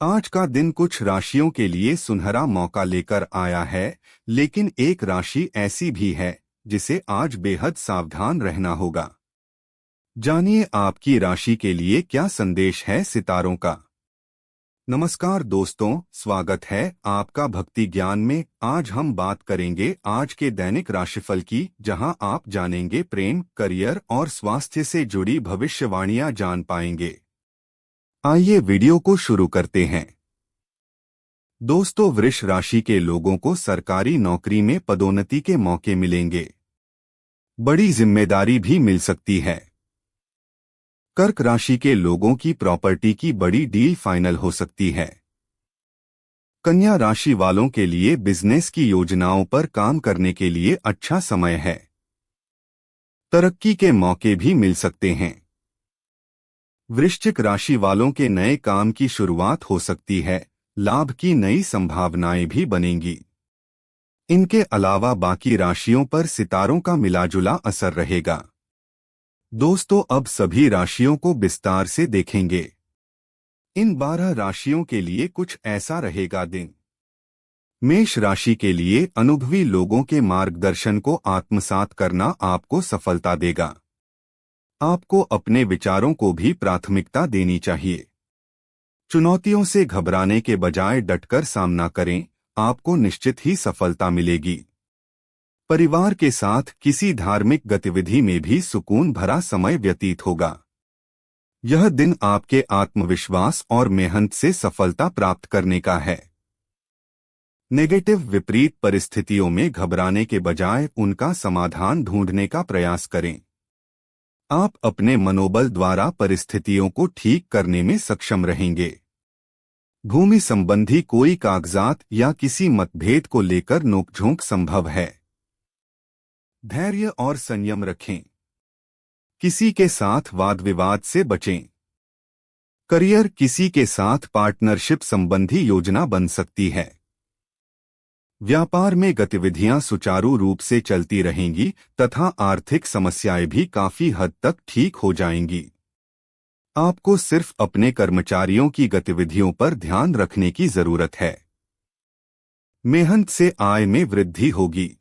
आज का दिन कुछ राशियों के लिए सुनहरा मौका लेकर आया है, लेकिन एक राशि ऐसी भी है जिसे आज बेहद सावधान रहना होगा। जानिए आपकी राशि के लिए क्या संदेश है सितारों का। नमस्कार दोस्तों, स्वागत है आपका भक्ति ज्ञान में। आज हम बात करेंगे आज के दैनिक राशिफल की, जहां आप जानेंगे प्रेम, करियर और स्वास्थ्य से जुड़ी भविष्यवाणियां जान पाएंगे। आइए वीडियो को शुरू करते हैं। दोस्तों, वृष राशि के लोगों को सरकारी नौकरी में पदोन्नति के मौके मिलेंगे। बड़ी जिम्मेदारी भी मिल सकती है। कर्क राशि के लोगों की प्रॉपर्टी की बड़ी डील फाइनल हो सकती है। कन्या राशि वालों के लिए बिजनेस की योजनाओं पर काम करने के लिए अच्छा समय है। तरक्की के मौके भी मिल सकते हैं। वृश्चिक राशि वालों के नए काम की शुरुआत हो सकती है। लाभ की नई संभावनाएं भी बनेंगी। इनके अलावा बाकी राशियों पर सितारों का मिलाजुला असर रहेगा। दोस्तों, अब सभी राशियों को विस्तार से देखेंगे। इन 12 राशियों के लिए कुछ ऐसा रहेगा दिन। मेष राशि के लिए अनुभवी लोगों के मार्गदर्शन को आत्मसात करना आपको सफलता देगा। आपको अपने विचारों को भी प्राथमिकता देनी चाहिए। चुनौतियों से घबराने के बजाय डटकर सामना करें, आपको निश्चित ही सफलता मिलेगी। परिवार के साथ किसी धार्मिक गतिविधि में भी सुकून भरा समय व्यतीत होगा। यह दिन आपके आत्मविश्वास और मेहनत से सफलता प्राप्त करने का है। नेगेटिव विपरीत परिस्थितियों में घबराने के बजाय उनका समाधान ढूंढने का प्रयास करें। आप अपने मनोबल द्वारा परिस्थितियों को ठीक करने में सक्षम रहेंगे। भूमि संबंधी कोई कागजात या किसी मतभेद को लेकर नोकझोंक संभव है। धैर्य और संयम रखें। किसी के साथ वाद विवाद से बचें। करियर, किसी के साथ पार्टनरशिप संबंधी योजना बन सकती है। व्यापार में गतिविधियां सुचारू रूप से चलती रहेंगी तथा आर्थिक समस्याएं भी काफी हद तक ठीक हो जाएंगी। आपको सिर्फ अपने कर्मचारियों की गतिविधियों पर ध्यान रखने की जरूरत है। मेहनत से आय में वृद्धि होगी।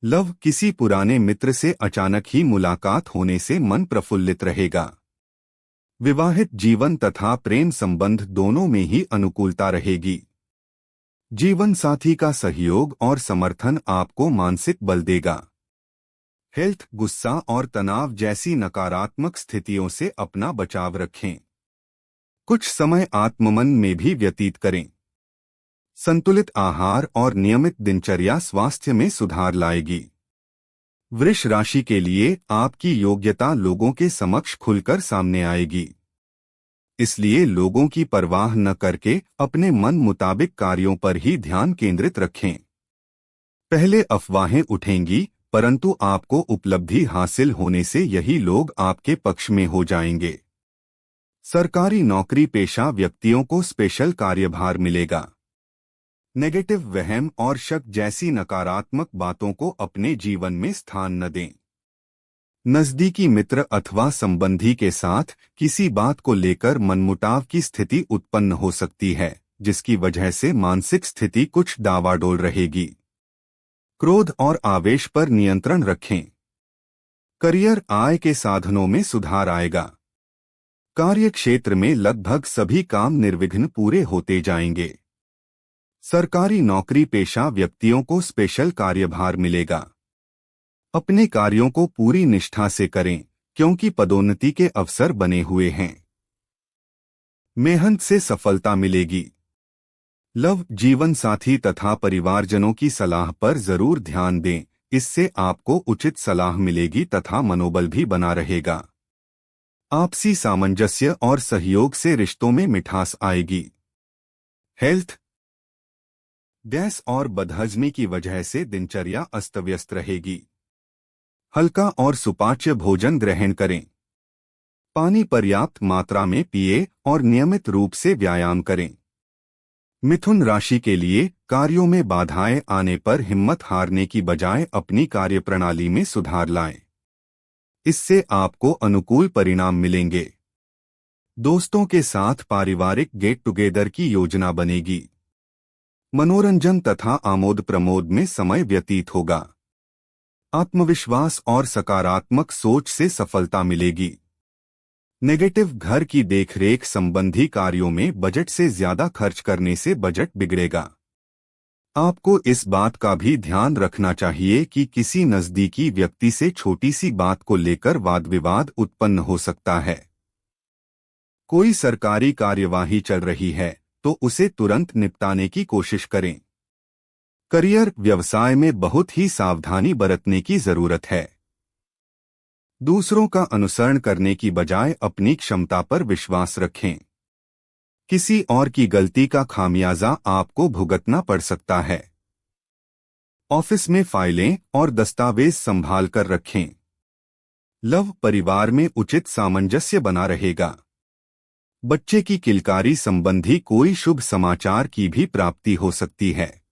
लव, किसी पुराने मित्र से अचानक ही मुलाकात होने से मन प्रफुल्लित रहेगा। विवाहित जीवन तथा प्रेम संबंध दोनों में ही अनुकूलता रहेगी। जीवन साथी का सहयोग और समर्थन आपको मानसिक बल देगा। हेल्थ, गुस्सा और तनाव जैसी नकारात्मक स्थितियों से अपना बचाव रखें। कुछ समय आत्ममन में भी व्यतीत करें। संतुलित आहार और नियमित दिनचर्या स्वास्थ्य में सुधार लाएगी। वृष राशि के लिए आपकी योग्यता लोगों के समक्ष खुलकर सामने आएगी। इसलिए लोगों की परवाह न करके अपने मन मुताबिक कार्यों पर ही ध्यान केंद्रित रखें। पहले अफवाहें उठेंगी, परंतु आपको उपलब्धि हासिल होने से यही लोग आपके पक्ष में हो जाएंगे। सरकारी नौकरी पेशा व्यक्तियों को स्पेशल कार्यभार मिलेगा। नेगेटिव वहम और शक जैसी नकारात्मक बातों को अपने जीवन में स्थान न दें। नजदीकी मित्र अथवा संबंधी के साथ किसी बात को लेकर मनमुटाव की स्थिति उत्पन्न हो सकती है, जिसकी वजह से मानसिक स्थिति कुछ डावाडोल रहेगी। क्रोध और आवेश पर नियंत्रण रखें। करियर, आय के साधनों में सुधार आएगा। कार्य क्षेत्र में लगभग सभी काम निर्विघ्न पूरे होते जाएंगे। सरकारी नौकरी पेशा व्यक्तियों को स्पेशल कार्यभार मिलेगा। अपने कार्यों को पूरी निष्ठा से करें, क्योंकि पदोन्नति के अवसर बने हुए हैं। मेहनत से सफलता मिलेगी। लव, जीवन साथी तथा परिवारजनों की सलाह पर जरूर ध्यान दें, इससे आपको उचित सलाह मिलेगी तथा मनोबल भी बना रहेगा। आपसी सामंजस्य और सहयोग से रिश्तों में मिठास आएगी। हेल्थ, गैस और बदहजमी की वजह से दिनचर्या अस्तव्यस्त रहेगी। हल्का और सुपाच्य भोजन ग्रहण करें। पानी पर्याप्त मात्रा में पिए और नियमित रूप से व्यायाम करें। मिथुन राशि के लिए कार्यों में बाधाएं आने पर हिम्मत हारने की बजाय अपनी कार्यप्रणाली में सुधार लाएं। इससे आपको अनुकूल परिणाम मिलेंगे। दोस्तों के साथ पारिवारिक गेट टुगेदर की योजना बनेगी। मनोरंजन तथा आमोद प्रमोद में समय व्यतीत होगा। आत्मविश्वास और सकारात्मक सोच से सफलता मिलेगी। नेगेटिव घर की देखरेख संबंधी कार्यों में बजट से ज्यादा खर्च करने से बजट बिगड़ेगा। आपको इस बात का भी ध्यान रखना चाहिए कि किसी नजदीकी व्यक्ति से छोटी सी बात को लेकर वाद विवाद उत्पन्न हो सकता है। कोई सरकारी कार्यवाही चल रही है तो उसे तुरंत निपटाने की कोशिश करें। करियर व्यवसाय में बहुत ही सावधानी बरतने की जरूरत है। दूसरों का अनुसरण करने की बजाय अपनी क्षमता पर विश्वास रखें। किसी और की गलती का खामियाजा आपको भुगतना पड़ सकता है। ऑफिस में फाइलें और दस्तावेज संभाल कर रखें। लव परिवार में उचित सामंजस्य बना रहेगा। बच्चे की किलकारी संबंधी कोई शुभ समाचार की भी प्राप्ति हो सकती है।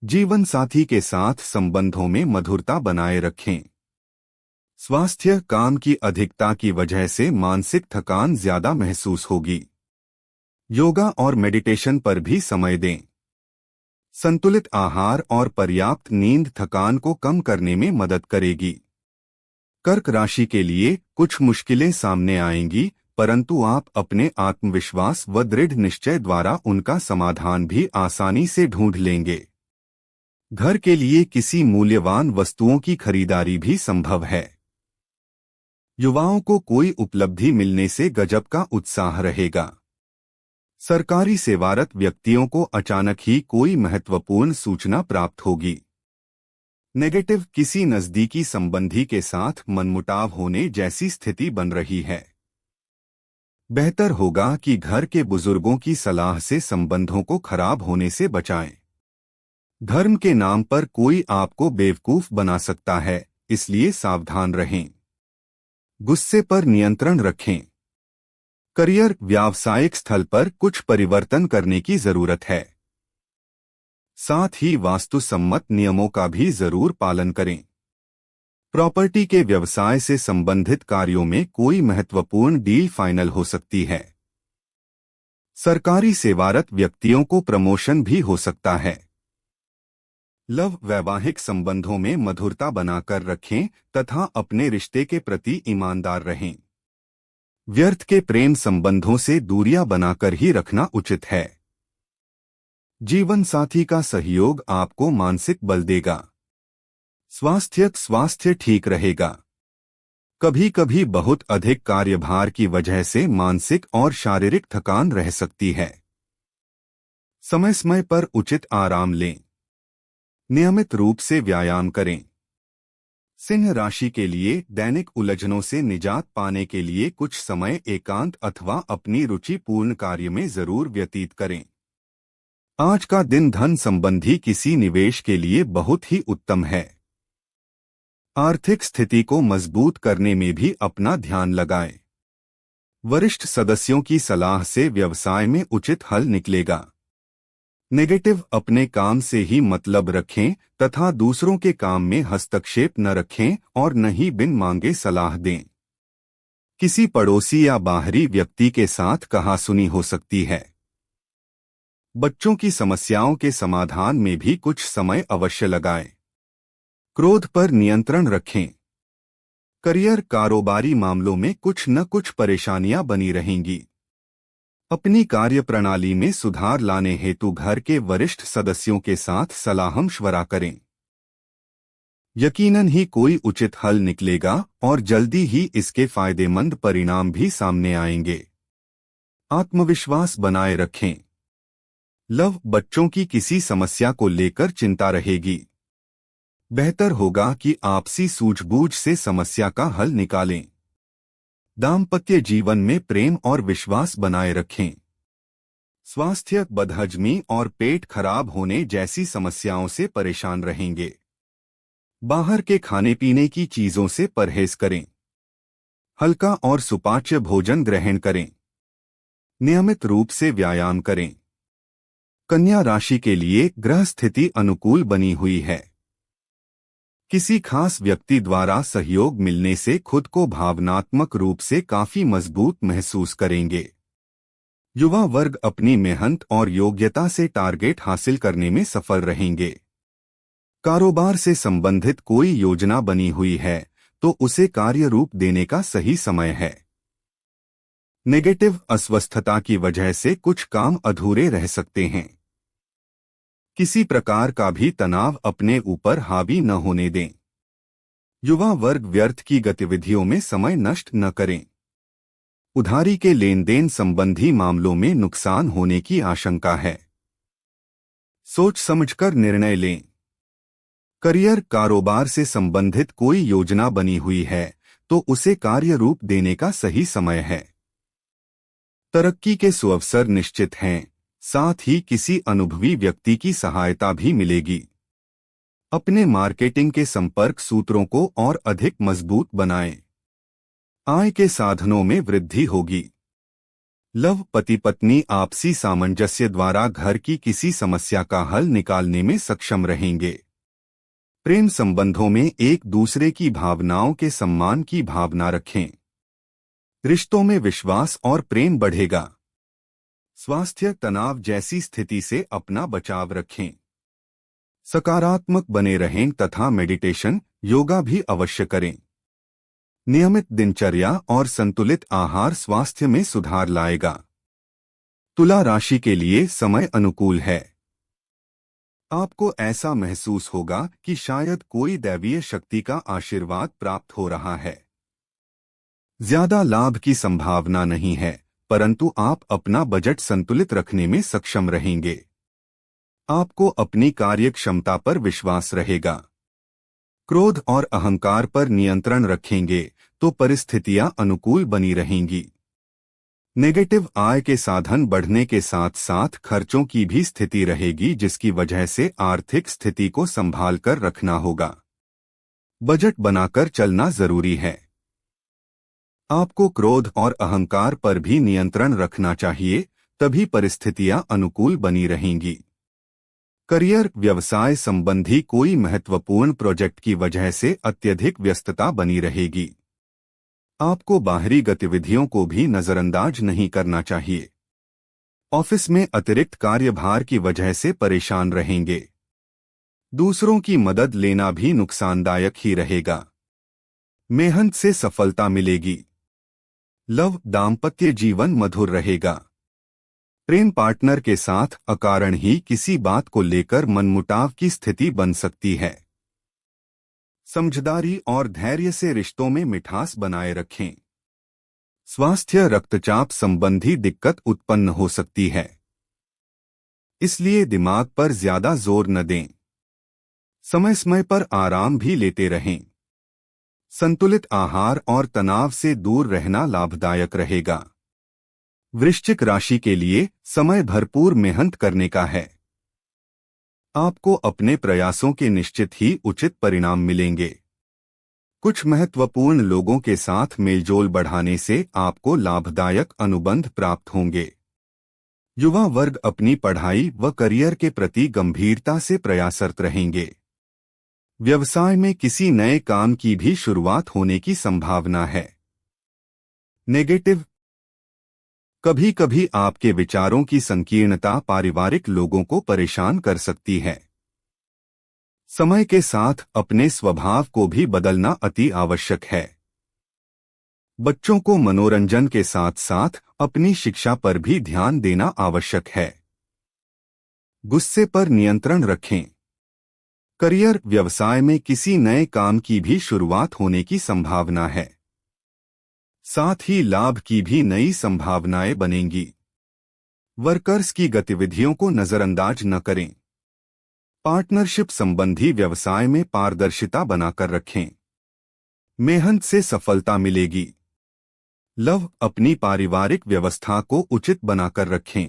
जीवन साथी के साथ संबंधों में मधुरता बनाए रखें। स्वास्थ्य काम की अधिकता की वजह से मानसिक थकान ज्यादा महसूस होगी। योगा और मेडिटेशन पर भी समय दें। संतुलित आहार और पर्याप्त नींद थकान को कम करने में मदद करेगी। कर्क राशि के लिए कुछ मुश्किलें सामने आएंगी, परंतु आप अपने आत्मविश्वास व दृढ़ निश्चय द्वारा उनका समाधान भी आसानी से ढूंढ लेंगे। घर के लिए किसी मूल्यवान वस्तुओं की खरीदारी भी संभव है। युवाओं को कोई उपलब्धि मिलने से गजब का उत्साह रहेगा। सरकारी सेवारत व्यक्तियों को अचानक ही कोई महत्वपूर्ण सूचना प्राप्त होगी। नेगेटिव किसी नजदीकी संबंधी के साथ मनमुटाव होने जैसी स्थिति बन रही है। बेहतर होगा कि घर के बुजुर्गों की सलाह से संबंधों को खराब होने से बचाएं। धर्म के नाम पर कोई आपको बेवकूफ बना सकता है, इसलिए सावधान रहें। गुस्से पर नियंत्रण रखें। करियर व्यावसायिक स्थल पर कुछ परिवर्तन करने की जरूरत है। साथ ही वास्तु सम्मत नियमों का भी जरूर पालन करें। प्रॉपर्टी के व्यवसाय से संबंधित कार्यों में कोई महत्वपूर्ण डील फाइनल हो सकती है। सरकारी सेवारत व्यक्तियों को प्रमोशन भी हो सकता है। लव वैवाहिक संबंधों में मधुरता बनाकर रखें तथा अपने रिश्ते के प्रति ईमानदार रहें। व्यर्थ के प्रेम संबंधों से दूरियां बनाकर ही रखना उचित है। जीवन साथी का सहयोग आपको मानसिक बल देगा। स्वास्थ्य ठीक रहेगा। कभी कभी बहुत अधिक कार्यभार की वजह से मानसिक और शारीरिक थकान रह सकती है। समय समय पर उचित आराम लें। नियमित रूप से व्यायाम करें। सिंह राशि के लिए दैनिक उलझनों से निजात पाने के लिए कुछ समय एकांत अथवा अपनी रुचिपूर्ण कार्य में जरूर व्यतीत करें। आज का दिन धन संबंधी किसी निवेश के लिए बहुत ही उत्तम है। आर्थिक स्थिति को मजबूत करने में भी अपना ध्यान लगाएं। वरिष्ठ सदस्यों की सलाह से व्यवसाय में उचित हल निकलेगा। नेगेटिव अपने काम से ही मतलब रखें तथा दूसरों के काम में हस्तक्षेप न रखें और न ही बिन मांगे सलाह दें। किसी पड़ोसी या बाहरी व्यक्ति के साथ कहासुनी हो सकती है। बच्चों की समस्याओं के समाधान में भी कुछ समय अवश्य लगाएं। क्रोध पर नियंत्रण रखें। करियर कारोबारी मामलों में कुछ न कुछ परेशानियां बनी रहेंगी। अपनी कार्यप्रणाली में सुधार लाने हेतु घर के वरिष्ठ सदस्यों के साथ सलाह-मशवरा करें। यकीनन ही कोई उचित हल निकलेगा और जल्दी ही इसके फायदेमंद परिणाम भी सामने आएंगे। आत्मविश्वास बनाए रखें। लव बच्चों की किसी समस्या को लेकर चिंता रहेगी। बेहतर होगा कि आपसी सूझबूझ से समस्या का हल निकालें। दाम्पत्य जीवन में प्रेम और विश्वास बनाए रखें। स्वास्थ्य बदहजमी और पेट खराब होने जैसी समस्याओं से परेशान रहेंगे। बाहर के खाने पीने की चीजों से परहेज करें। हल्का और सुपाच्य भोजन ग्रहण करें। नियमित रूप से व्यायाम करें। कन्या राशि के लिए ग्रह स्थिति अनुकूल बनी हुई है। किसी खास व्यक्ति द्वारा सहयोग मिलने से खुद को भावनात्मक रूप से काफी मजबूत महसूस करेंगे। युवा वर्ग अपनी मेहनत और योग्यता से टारगेट हासिल करने में सफल रहेंगे। कारोबार से संबंधित कोई योजना बनी हुई है तो उसे कार्य रूप देने का सही समय है। नेगेटिव अस्वस्थता की वजह से कुछ काम अधूरे रह सकते हैं। किसी प्रकार का भी तनाव अपने ऊपर हावी न होने दें। युवा वर्ग व्यर्थ की गतिविधियों में समय नष्ट न करें। उधारी के लेन देन संबंधी मामलों में नुकसान होने की आशंका है। सोच समझकर निर्णय लें। करियर कारोबार से संबंधित कोई योजना बनी हुई है तो उसे कार्य रूप देने का सही समय है। तरक्की के सुअवसर निश्चित हैं, साथ ही किसी अनुभवी व्यक्ति की सहायता भी मिलेगी। अपने मार्केटिंग के संपर्क सूत्रों को और अधिक मजबूत बनाएं। आय के साधनों में वृद्धि होगी। लव पति पत्नी आपसी सामंजस्य द्वारा घर की किसी समस्या का हल निकालने में सक्षम रहेंगे। प्रेम संबंधों में एक दूसरे की भावनाओं के सम्मान की भावना रखें। रिश्तों में विश्वास और प्रेम बढ़ेगा। स्वास्थ्य तनाव जैसी स्थिति से अपना बचाव रखें। सकारात्मक बने रहें तथा मेडिटेशन, योगा भी अवश्य करें। नियमित दिनचर्या और संतुलित आहार स्वास्थ्य में सुधार लाएगा। तुला राशि के लिए समय अनुकूल है। आपको ऐसा महसूस होगा कि शायद कोई दैवीय शक्ति का आशीर्वाद प्राप्त हो रहा है। ज्यादा लाभ की संभावना नहीं है, परंतु आप अपना बजट संतुलित रखने में सक्षम रहेंगे। आपको अपनी कार्य क्षमता पर विश्वास रहेगा। क्रोध और अहंकार पर नियंत्रण रखेंगे तो परिस्थितियां अनुकूल बनी रहेंगी। नेगेटिव आय के साधन बढ़ने के साथ साथ खर्चों की भी स्थिति रहेगी, जिसकी वजह से आर्थिक स्थिति को संभाल कर रखना होगा। बजट बनाकर चलना जरूरी है। आपको क्रोध और अहंकार पर भी नियंत्रण रखना चाहिए, तभी परिस्थितियां अनुकूल बनी रहेंगी। करियर व्यवसाय संबंधी कोई महत्वपूर्ण प्रोजेक्ट की वजह से अत्यधिक व्यस्तता बनी रहेगी। आपको बाहरी गतिविधियों को भी नजरअंदाज नहीं करना चाहिए। ऑफिस में अतिरिक्त कार्यभार की वजह से परेशान रहेंगे। दूसरों की मदद लेना भी नुकसानदायक ही रहेगा। मेहनत से सफलता मिलेगी। लव दाम्पत्य जीवन मधुर रहेगा। प्रेम पार्टनर के साथ अकारण ही किसी बात को लेकर मनमुटाव की स्थिति बन सकती है। समझदारी और धैर्य से रिश्तों में मिठास बनाए रखें। स्वास्थ्य रक्तचाप संबंधी दिक्कत उत्पन्न हो सकती है, इसलिए दिमाग पर ज्यादा जोर न दें। समय समय पर आराम भी लेते रहें। संतुलित आहार और तनाव से दूर रहना लाभदायक रहेगा। वृश्चिक राशि के लिए समय भरपूर मेहनत करने का है। आपको अपने प्रयासों के निश्चित ही उचित परिणाम मिलेंगे। कुछ महत्वपूर्ण लोगों के साथ मेलजोल बढ़ाने से आपको लाभदायक अनुबंध प्राप्त होंगे। युवा वर्ग अपनी पढ़ाई व करियर के प्रति गंभीरता से प्रयासरत रहेंगे। व्यवसाय में किसी नए काम की भी शुरुआत होने की संभावना है। नेगेटिव कभी कभी आपके विचारों की संकीर्णता पारिवारिक लोगों को परेशान कर सकती है। समय के साथ अपने स्वभाव को भी बदलना अति आवश्यक है। बच्चों को मनोरंजन के साथ साथ अपनी शिक्षा पर भी ध्यान देना आवश्यक है। गुस्से पर नियंत्रण रखें। करियर व्यवसाय में किसी नए काम की भी शुरुआत होने की संभावना है। साथ ही लाभ की भी नई संभावनाएं बनेंगी। वर्कर्स की गतिविधियों को नजरअंदाज न करें। पार्टनरशिप संबंधी व्यवसाय में पारदर्शिता बनाकर रखें। मेहनत से सफलता मिलेगी। लव अपनी पारिवारिक व्यवस्था को उचित बनाकर रखें।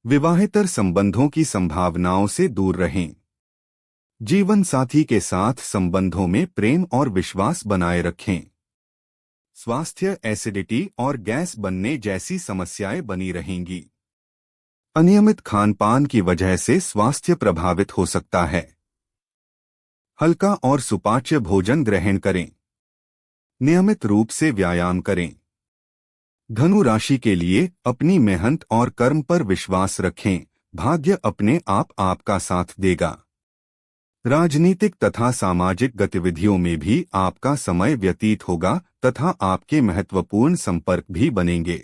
विवाहेतर संबंधों की संभावनाओं से दूर रहें। जीवन साथी के साथ संबंधों में प्रेम और विश्वास बनाए रखें। स्वास्थ्य एसिडिटी और गैस बनने जैसी समस्याएं बनी रहेंगी। अनियमित खानपान की वजह से स्वास्थ्य प्रभावित हो सकता है। हल्का और सुपाच्य भोजन ग्रहण करें। नियमित रूप से व्यायाम करें। धनु राशि के लिए अपनी मेहनत और कर्म पर विश्वास रखें, भाग्य अपने आप आपका साथ देगा। राजनीतिक तथा सामाजिक गतिविधियों में भी आपका समय व्यतीत होगा तथा आपके महत्वपूर्ण संपर्क भी बनेंगे।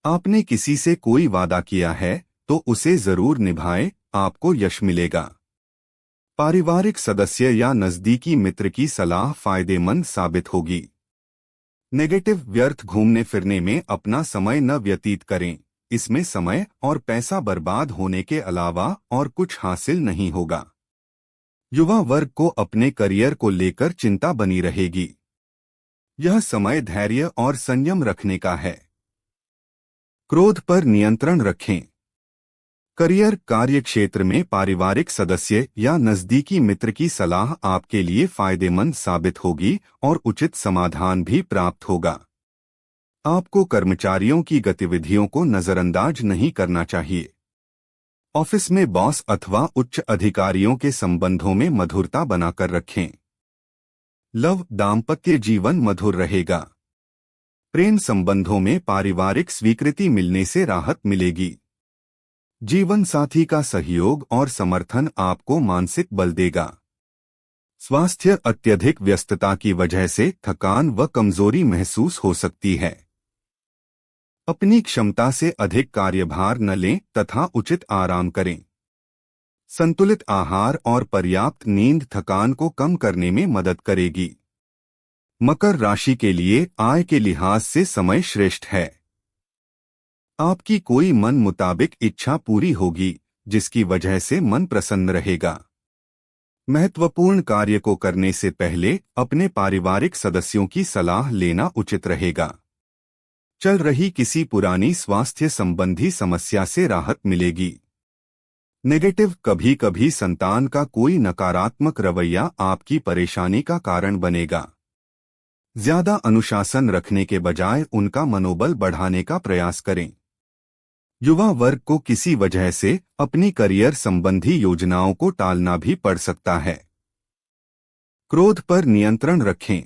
आपने किसी से कोई वादा किया है तो उसे जरूर निभाएं, आपको यश मिलेगा। पारिवारिक सदस्य या नजदीकी मित्र की सलाह फायदेमंद साबित होगी। नेगेटिव व्यर्थ घूमने फिरने में अपना समय न व्यतीत करें, इसमें समय और पैसा बर्बाद होने के अलावा और कुछ हासिल नहीं होगा। युवा वर्ग को अपने करियर को लेकर चिंता बनी रहेगी। यह समय धैर्य और संयम रखने का है। क्रोध पर नियंत्रण रखें। करियर कार्य क्षेत्र में पारिवारिक सदस्य या नजदीकी मित्र की सलाह आपके लिए फायदेमंद साबित होगी और उचित समाधान भी प्राप्त होगा। आपको कर्मचारियों की गतिविधियों को नजरअंदाज नहीं करना चाहिए। ऑफिस में बॉस अथवा उच्च अधिकारियों के संबंधों में मधुरता बनाकर रखें। लव दाम्पत्य जीवन मधुर रहेगा। प्रेम संबंधों में पारिवारिक स्वीकृति मिलने से राहत मिलेगी। जीवन साथी का सहयोग और समर्थन आपको मानसिक बल देगा। स्वास्थ्य अत्यधिक व्यस्तता की वजह से थकान व कमजोरी महसूस हो सकती है। अपनी क्षमता से अधिक कार्यभार न लें तथा उचित आराम करें। संतुलित आहार और पर्याप्त नींद थकान को कम करने में मदद करेगी। मकर राशि के लिए आय के लिहाज से समय श्रेष्ठ है। आपकी कोई मन मुताबिक इच्छा पूरी होगी, जिसकी वजह से मन प्रसन्न रहेगा। महत्वपूर्ण कार्य को करने से पहले अपने पारिवारिक सदस्यों की सलाह लेना उचित रहेगा। चल रही किसी पुरानी स्वास्थ्य संबंधी समस्या से राहत मिलेगी। नेगेटिव कभी कभी संतान का कोई नकारात्मक रवैया आपकी परेशानी का कारण बनेगा। ज्यादा अनुशासन रखने के बजाय उनका मनोबल बढ़ाने का प्रयास करें। युवा वर्ग को किसी वजह से अपनी करियर संबंधी योजनाओं को टालना भी पड़ सकता है। क्रोध पर नियंत्रण रखें।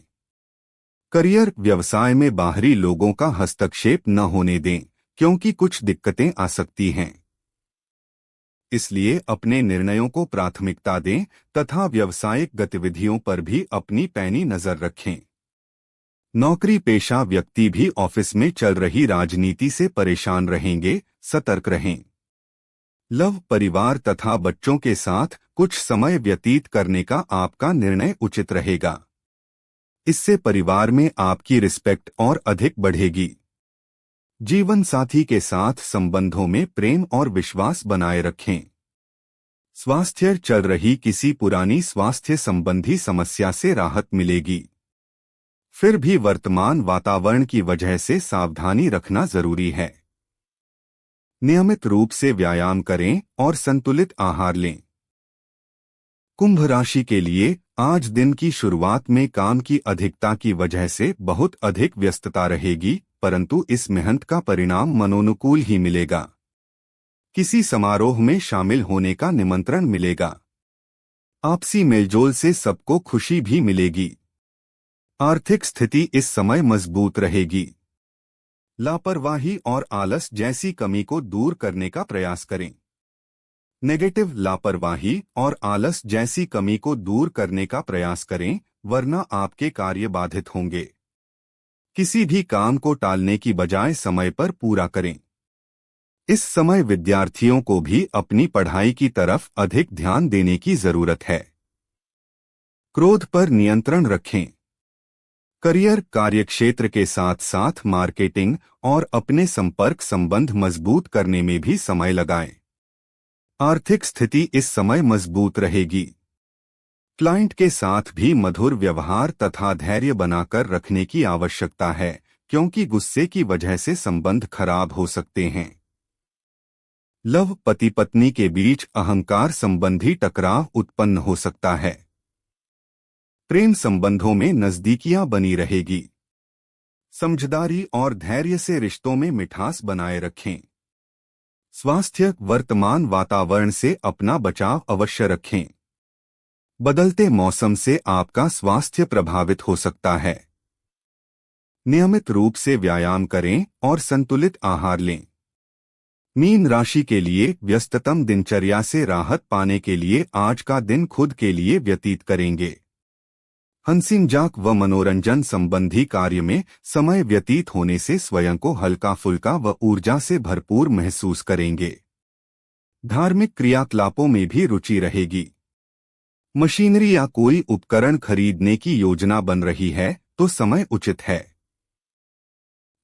करियर व्यवसाय में बाहरी लोगों का हस्तक्षेप न होने दें, क्योंकि कुछ दिक्कतें आ सकती हैं। इसलिए अपने निर्णयों को प्राथमिकता दें तथा व्यावसायिक गतिविधियों पर भी अपनी पैनी नजर रखें। नौकरी पेशा व्यक्ति भी ऑफिस में चल रही राजनीति से परेशान रहेंगे, सतर्क रहें। लव परिवार तथा बच्चों के साथ कुछ समय व्यतीत करने का आपका निर्णय उचित रहेगा। इससे परिवार में आपकी रिस्पेक्ट और अधिक बढ़ेगी। जीवन साथी के साथ संबंधों में प्रेम और विश्वास बनाए रखें। स्वास्थ्य चल रही किसी पुरानी स्वास्थ्य संबंधी समस्या से राहत मिलेगी। फिर भी वर्तमान वातावरण की वजह से सावधानी रखना जरूरी है। नियमित रूप से व्यायाम करें और संतुलित आहार लें। कुंभ राशि के लिए आज दिन की शुरुआत में काम की अधिकता की वजह से बहुत अधिक व्यस्तता रहेगी, परंतु इस मेहनत का परिणाम मनोनुकूल ही मिलेगा। किसी समारोह में शामिल होने का निमंत्रण मिलेगा। आपसी मेलजोल से सबको खुशी भी मिलेगी। आर्थिक स्थिति इस समय मजबूत रहेगी। लापरवाही और आलस जैसी कमी को दूर करने का प्रयास करें। नेगेटिव लापरवाही और आलस जैसी कमी को दूर करने का प्रयास करें, वरना आपके कार्य बाधित होंगे। किसी भी काम को टालने की बजाय समय पर पूरा करें। इस समय विद्यार्थियों को भी अपनी पढ़ाई की तरफ अधिक ध्यान देने की जरूरत है। क्रोध पर नियंत्रण रखें। करियर कार्यक्षेत्र के साथ साथ मार्केटिंग और अपने संपर्क संबंध मजबूत करने में भी समय लगाएं। आर्थिक स्थिति इस समय मजबूत रहेगी। क्लाइंट के साथ भी मधुर व्यवहार तथा धैर्य बनाकर रखने की आवश्यकता है, क्योंकि गुस्से की वजह से संबंध खराब हो सकते हैं। लव पति पत्नी के बीच अहंकार संबंधी टकराव उत्पन्न हो सकता है। प्रेम संबंधों में नजदीकियां बनी रहेगी। समझदारी और धैर्य से रिश्तों में मिठास बनाए रखें। स्वास्थ्य वर्तमान वातावरण से अपना बचाव अवश्य रखें। बदलते मौसम से आपका स्वास्थ्य प्रभावित हो सकता है। नियमित रूप से व्यायाम करें और संतुलित आहार लें। मीन राशि के लिए व्यस्ततम दिनचर्या से राहत पाने के लिए आज का दिन खुद के लिए व्यतीत करेंगे। हंसी मजाक व मनोरंजन संबंधी कार्य में समय व्यतीत होने से स्वयं को हल्का फुल्का व ऊर्जा से भरपूर महसूस करेंगे। धार्मिक क्रियाकलापों में भी रुचि रहेगी। मशीनरी या कोई उपकरण खरीदने की योजना बन रही है तो समय उचित है।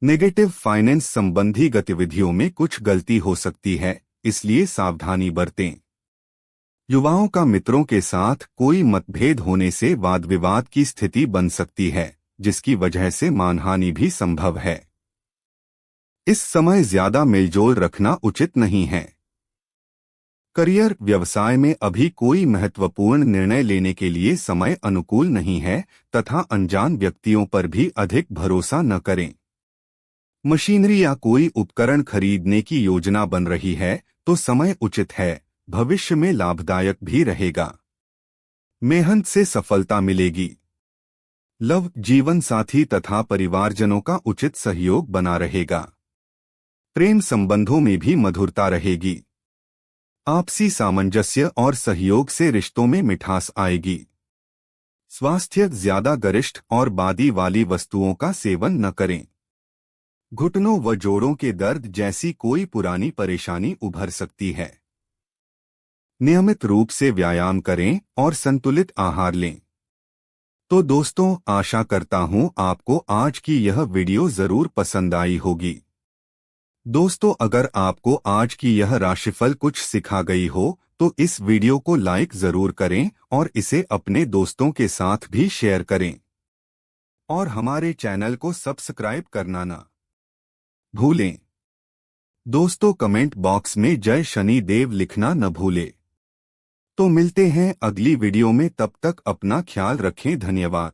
नेगेटिव फाइनेंस संबंधी गतिविधियों में कुछ गलती हो सकती है, इसलिए सावधानी बरतें। युवाओं का मित्रों के साथ कोई मतभेद होने से वाद विवाद की स्थिति बन सकती है, जिसकी वजह से मानहानि भी संभव है। इस समय ज्यादा मेलजोल रखना उचित नहीं है। करियर व्यवसाय में अभी कोई महत्वपूर्ण निर्णय लेने के लिए समय अनुकूल नहीं है तथा अनजान व्यक्तियों पर भी अधिक भरोसा न करें। मशीनरी या कोई उपकरण खरीदने की योजना बन रही है तो समय उचित है, भविष्य में लाभदायक भी रहेगा। मेहनत से सफलता मिलेगी। लव जीवन साथी तथा परिवारजनों का उचित सहयोग बना रहेगा। प्रेम संबंधों में भी मधुरता रहेगी। आपसी सामंजस्य और सहयोग से रिश्तों में मिठास आएगी। स्वास्थ्य ज्यादा गरिष्ठ और बादी वाली वस्तुओं का सेवन न करें। घुटनों व जोड़ों के दर्द जैसी कोई पुरानी परेशानी उभर सकती है। नियमित रूप से व्यायाम करें और संतुलित आहार लें। तो दोस्तों, आशा करता हूं आपको आज की यह वीडियो जरूर पसंद आई होगी। दोस्तों, अगर आपको आज की यह राशिफल कुछ सिखा गई हो तो इस वीडियो को लाइक जरूर करें और इसे अपने दोस्तों के साथ भी शेयर करें। और हमारे चैनल को सब्सक्राइब करना ना भूलें। दोस्तों, कमेंट बॉक्स में जय शनि देव लिखना न भूलें। तो मिलते हैं अगली वीडियो में, तब तक अपना ख्याल रखें। धन्यवाद।